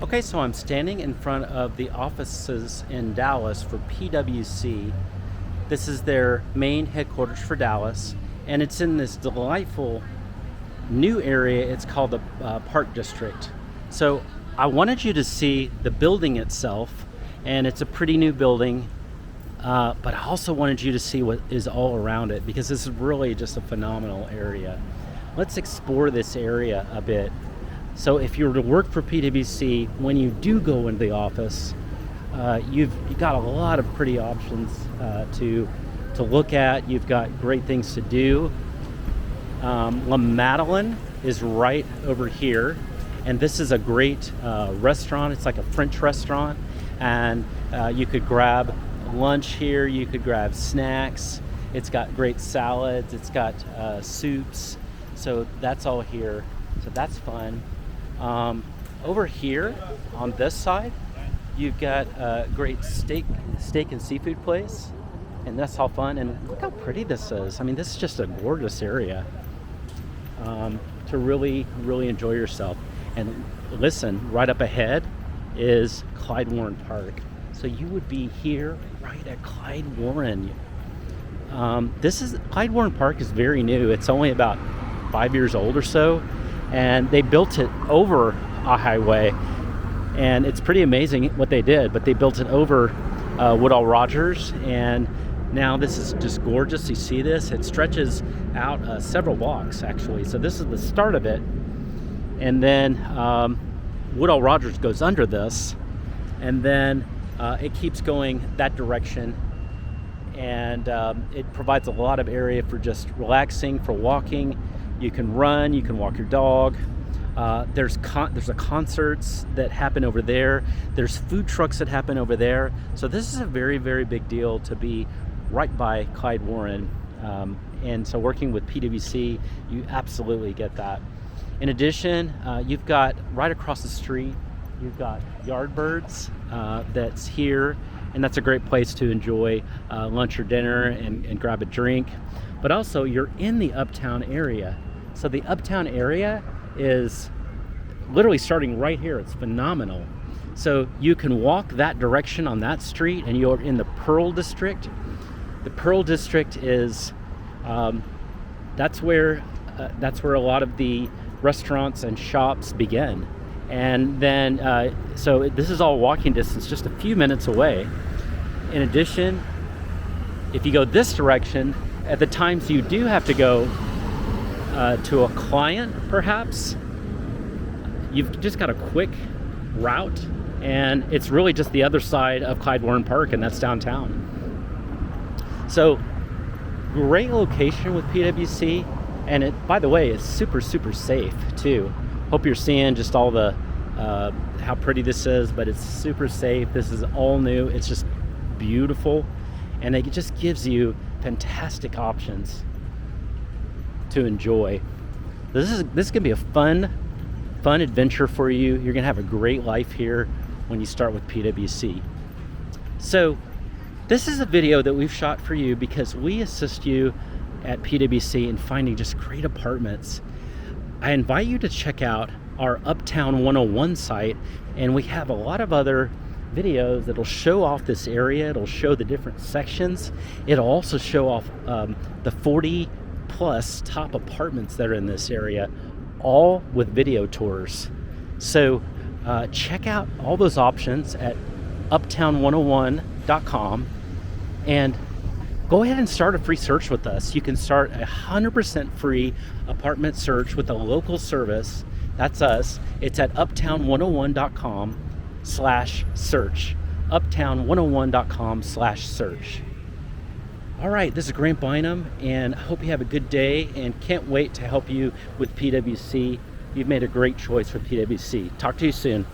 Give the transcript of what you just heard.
Okay, so I'm standing in front of the offices in Dallas for PwC. This is their main headquarters for Dallas, and it's in this delightful new area. It's called the Park District. So I wanted you to see the building itself, and it's a pretty new building, but I also wanted you to see what is all around it because this is really just a phenomenal area. Let's explore this area a bit. So if you were to work for PwC, when you do go into the office, you've got a lot of pretty options to look at. You've got great things to do. La Madeleine is right over here, and this is a great restaurant. It's like a French restaurant, and you could grab lunch here. You could grab snacks. It's got great salads. It's got soups. So that's all here. So that's fun. Over here on this side, you've got a great steak and seafood place, and that's all fun. And look how pretty this is. I mean, this is just a gorgeous area to really enjoy yourself. And listen, right up ahead is Clyde Warren Park. So you would be here right at Clyde Warren. Clyde Warren Park is very new. It's only about 5 years old or so. And they built it over a highway, and it's pretty amazing what they did, but they built it over Woodall Rogers, and now this is just gorgeous. You see this? It stretches out several blocks, actually. So this is the start of it, and then Woodall Rogers goes under this, and then it keeps going that direction, and it provides a lot of area for just relaxing, for walking. You can run, you can walk your dog. There's a concerts that happen over there. There's food trucks that happen over there. So this is a very big deal to be right by Clyde Warren. And so working with PwC, you absolutely get that. In addition, you've got right across the street, you've got Yardbirds that's here. And that's a great place to enjoy lunch or dinner and grab a drink. But also you're in the Uptown area. So the Uptown area is literally starting right here. It's phenomenal. So you can walk that direction on that street and you're in the Pearl District. The Pearl District is, that's where a lot of the restaurants and shops begin. And then, so this is all walking distance, just a few minutes away. In addition, if you go this direction, at the times you do have to go to a client, perhaps, you've just got a quick route, and it's really just the other side of Clyde Warren Park, and that's downtown. So, great location with PwC, and it, by the way, is super safe too. Hope you're seeing just all the how pretty this is, but it's super safe. This is all new. It's just beautiful, and it just gives you fantastic options to enjoy. This is gonna be a fun adventure for you. You're gonna have a great life here when you start with PwC. So this is a video that we've shot for you because we assist you at PwC in finding just great apartments. I invite you to check out our Uptown 101 site, and we have a lot of other videos that'll show off this area. It'll show the different sections. It'll also show off the 40 plus top apartments that are in this area, all with video tours. So check out all those options at uptown101.com and go ahead and start a free search with us. You can start a 100% free apartment search with a local service. That's us. It's at uptown101.com/search. uptown101.com/search. All right, this is Grant Bynum, and I hope you have a good day and can't wait to help you with PwC. You've made a great choice for PwC. Talk to you soon.